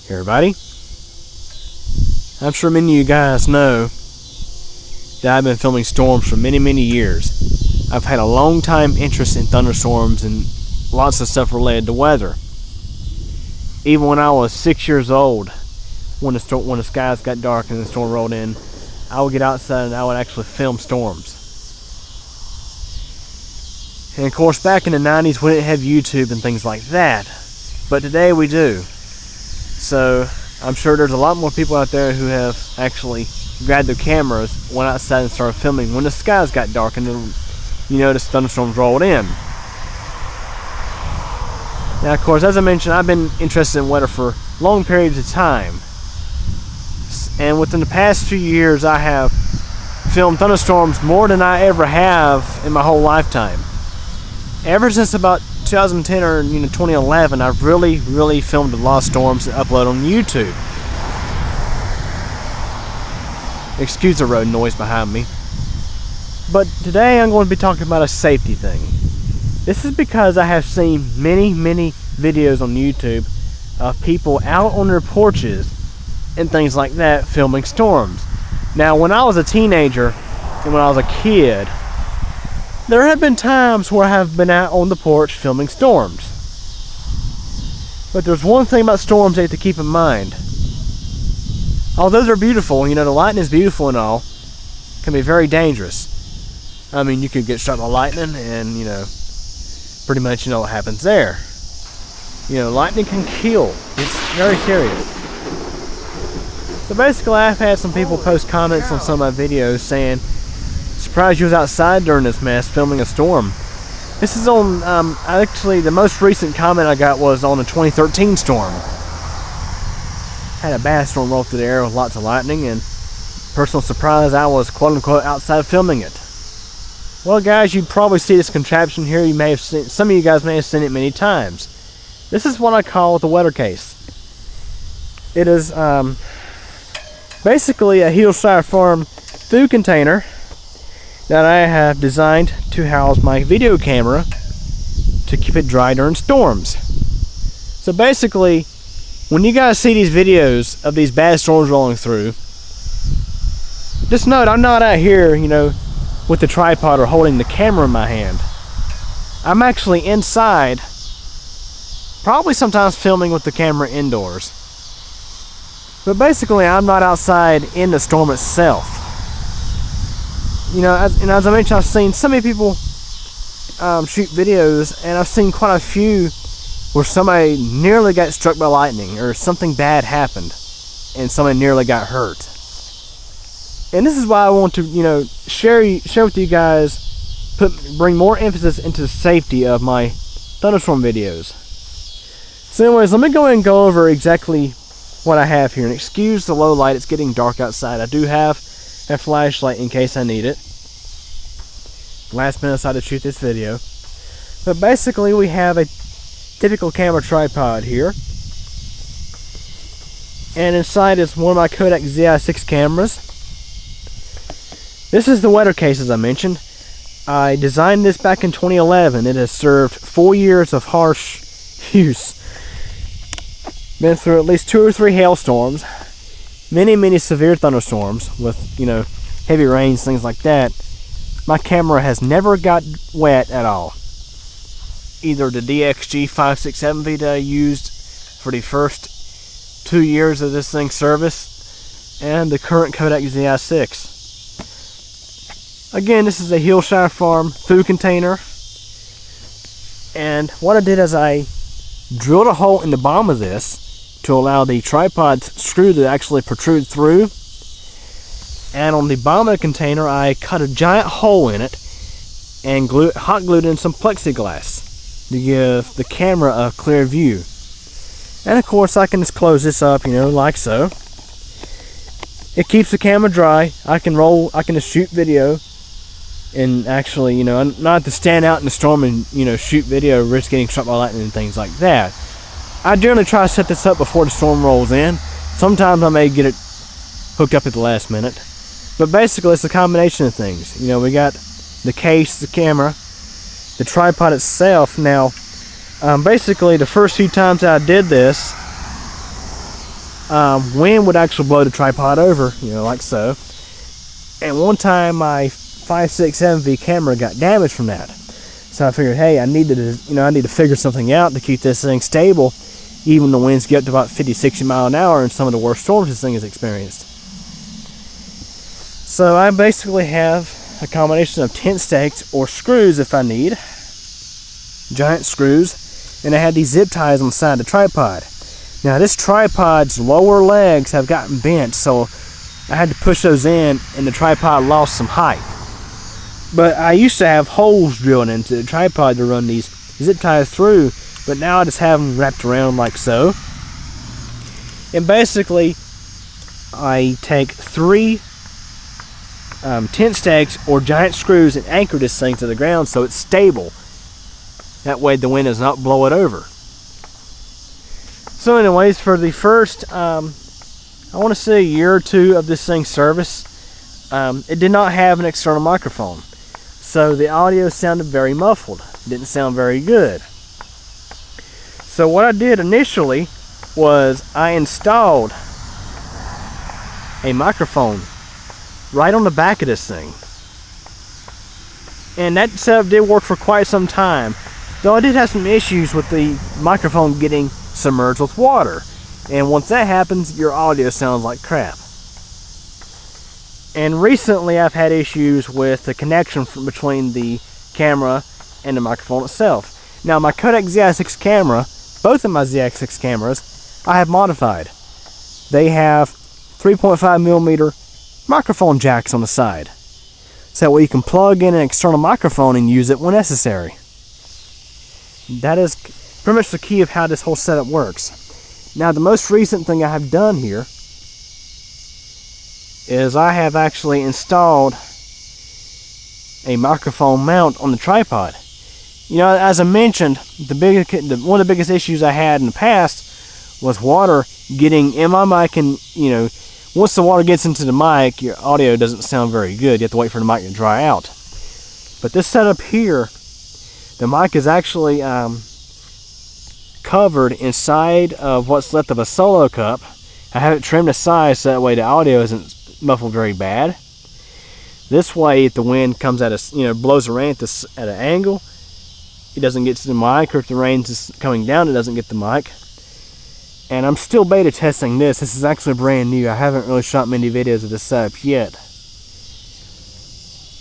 Hey everybody, I'm sure many of you guys know that I've been filming storms for many years. I've had a long time interest in thunderstorms and lots of stuff related to weather. Even when I was 6 years old, when the skies got dark and the storm rolled in, I would get outside and I would actually film storms. And of course, back in the 90s we didn't have YouTube and things like that, but today we do. So I'm sure there's a lot more people out there who have actually grabbed their cameras, went outside and started filming when the skies got dark and then, the thunderstorms rolled in. Now of course, as I mentioned, I've been interested in weather for long periods of time. And within the past few years I have filmed thunderstorms more than I ever have in my whole lifetime. Ever since about 2010 or 2011, I've really filmed a lot of storms to upload on YouTube. Excuse the road noise behind me. But today I'm going to be talking about a safety thing. This is because I have seen many videos on YouTube of people out on their porches and things like that filming storms. Now when I was a teenager and when I was a kid, there have been times where I have been out on the porch filming storms. But there's one thing about storms that you have to keep in mind. Although they're beautiful, the lightning is beautiful and all, can be very dangerous. I mean, you could get struck by lightning and, pretty much what happens there. Lightning can kill. It's very serious. So basically, I've had some people post comments on some of my videos saying, "Surprised you was outside during this mess filming a storm." This is on, actually the most recent comment I got was on the 2013 storm. Had a bad storm roll through the air with lots of lightning, and personal surprise, I was quote unquote outside filming it. Well guys, you probably see this contraption here. You may have seen, some of you guys may have seen it many times. This is what I call the WeatherCase. It is basically a heel styrofoam food container that I have designed to house my video camera to keep it dry during storms. So basically, when you guys see these videos of these bad storms rolling through, just note I'm not out here, with the tripod or holding the camera in my hand. I'm actually inside, probably sometimes filming with the camera indoors. But basically, I'm not outside in the storm itself. As I mentioned, I've seen so many people shoot videos, and I've seen quite a few where somebody nearly got struck by lightning or something bad happened and somebody nearly got hurt. And this is why I want to, share with you guys, bring more emphasis into the safety of my thunderstorm videos. So anyways, let me go ahead and go over exactly what I have here. And excuse the low light, it's getting dark outside. I do have a flashlight in case I need it. Last minute I decided to shoot this video. But basically we have a typical camera tripod here. And inside is one of my Kodak ZI6 cameras. This is the WeatherCase, as I mentioned. I designed this back in 2011. It has served 4 years of harsh use. Been through at least 2 or 3 hailstorms. Many severe thunderstorms with, heavy rains, things like that. My camera has never got wet at all. Either the DXG567V that I used for the first 2 years of this thing's service, and the current Kodak ZI6. Again, this is a heel styrofoam food container. And what I did is I drilled a hole in the bottom of this to allow the tripod screw to actually protrude through. And on the bottom of the container, I cut a giant hole in it and hot glued in some plexiglass to give the camera a clear view. And of course, I can just close this up, like so. It keeps the camera dry. I can just shoot video, and actually, not have to stand out in the storm and shoot video, risk getting struck by lightning and things like that. I generally try to set this up before the storm rolls in. Sometimes I may get it hooked up at the last minute. But basically, it's a combination of things. We got the case, the camera, the tripod itself. Now, basically, the first few times I did this, wind would actually blow the tripod over, like so. And one time my 5.6 camera got damaged from that. So I figured, hey, I need to figure something out to keep this thing stable, even the winds get up to about 50, 60 miles an hour in some of the worst storms this thing has experienced. So I basically have a combination of tent stakes or screws if I need, giant screws, and I had these zip ties on the side of the tripod. Now this tripod's lower legs have gotten bent, so I had to push those in and the tripod lost some height. But I used to have holes drilled into the tripod to run these zip ties through, but now I just have them wrapped around like so. And basically, I take 3 tent stakes or giant screws and anchor this thing to the ground so it's stable. That way the wind does not blow it over. So anyways, for the first, I want to say a year or two of this thing's service, it did not have an external microphone. So the audio sounded very muffled. It didn't sound very good. So what I did initially was I installed a microphone right on the back of this thing. And that setup did work for quite some time, though I did have some issues with the microphone getting submerged with water. And once that happens, your audio sounds like crap. And recently I've had issues with the connection between the camera and the microphone itself. Now my Kodak ZI6 camera, both of my ZI6 cameras, I have modified. They have 3.5mm microphone jacks on the side, so that way you can plug in an external microphone and use it when necessary. That is pretty much the key of how this whole setup works. Now the most recent thing I have done here is I have actually installed a microphone mount on the tripod. As I mentioned, one of the biggest issues I had in the past was water getting in my mic, and once the water gets into the mic, your audio doesn't sound very good. You have to wait for the mic to dry out. But this setup here, the mic is actually covered inside of what's left of a solo cup. I have it trimmed to size so that way the audio isn't muffled very bad. This way, if the wind comes at us, blows the rain at an angle, it doesn't get to the mic, or if the rain's just coming down, it doesn't get the mic. And I'm still beta testing this. This is actually brand new. I haven't really shot many videos of this setup yet.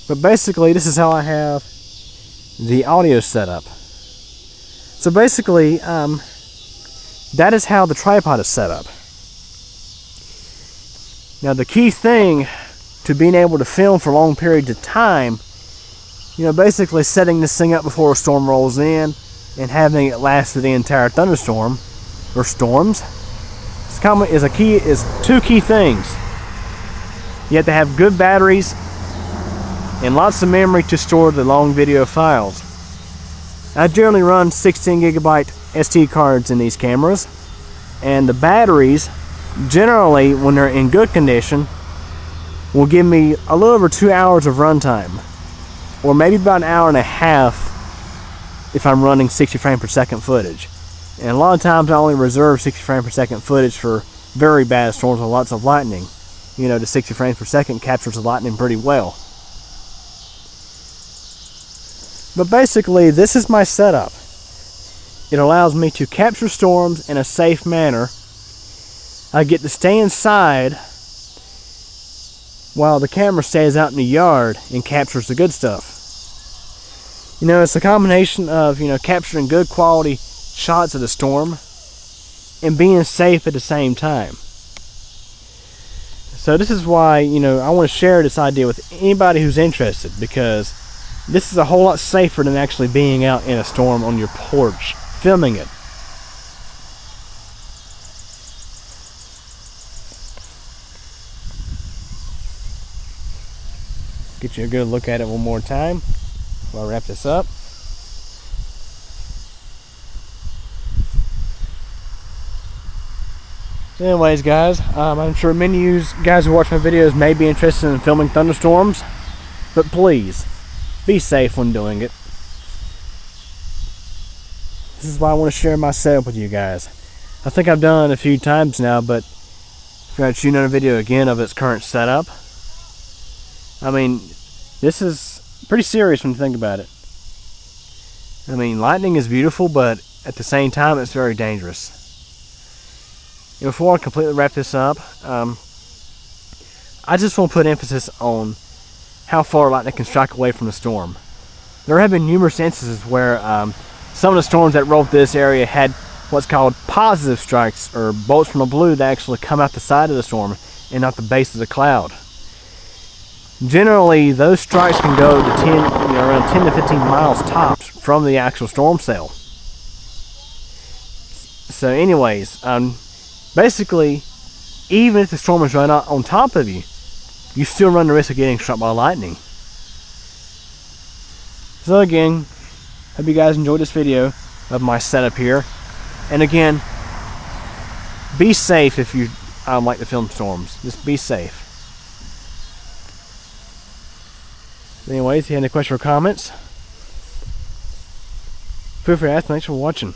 But basically, this is how I have the audio set up. So basically, that is how the tripod is set up. Now the key thing to being able to film for long periods of time, basically setting this thing up before a storm rolls in and having it last through the entire thunderstorm or storms is 2 key things. You have to have good batteries and lots of memory to store the long video files. I generally run 16GB SD cards in these cameras, and the batteries generally, when they're in good condition, will give me a little over 2 hours of runtime, or maybe about an hour and a half if I'm running 60 frames per second footage. And a lot of times I only reserve 60 frames per second footage for very bad storms with lots of lightning. The 60 frames per second captures the lightning pretty well. But basically, this is my setup. It allows me to capture storms in a safe manner. I get to stay inside while the camera stays out in the yard and captures the good stuff. It's a combination of, capturing good quality shots of the storm and being safe at the same time. So this is why, I want to share this idea with anybody who's interested, because this is a whole lot safer than actually being out in a storm on your porch filming it. Get you a good look at it one more time while I wrap this up. So anyways, guys, I'm sure many of you guys who watch my videos may be interested in filming thunderstorms, but please be safe when doing it. This is why I want to share my setup with you guys. I think I've done it a few times now, but Try to shoot another video again of its current setup. I mean, this is pretty serious when you think about it. I mean, lightning is beautiful, but at the same time, it's very dangerous. And before I completely wrap this up, I just want to put emphasis on how far lightning can strike away from the storm. There have been numerous instances where some of the storms that rolled this area had what's called positive strikes, or bolts from the blue that actually come out the side of the storm and not the base of the cloud. Generally, those strikes can go to around 10 to 15 miles tops from the actual storm cell. So anyways, basically, even if the storm is right on top of you, you still run the risk of getting struck by lightning. So again, hope you guys enjoyed this video of my setup here. And again, be safe if you like to film storms. Just be safe. Anyways, if you have any questions or comments, feel free to ask. Thanks for watching.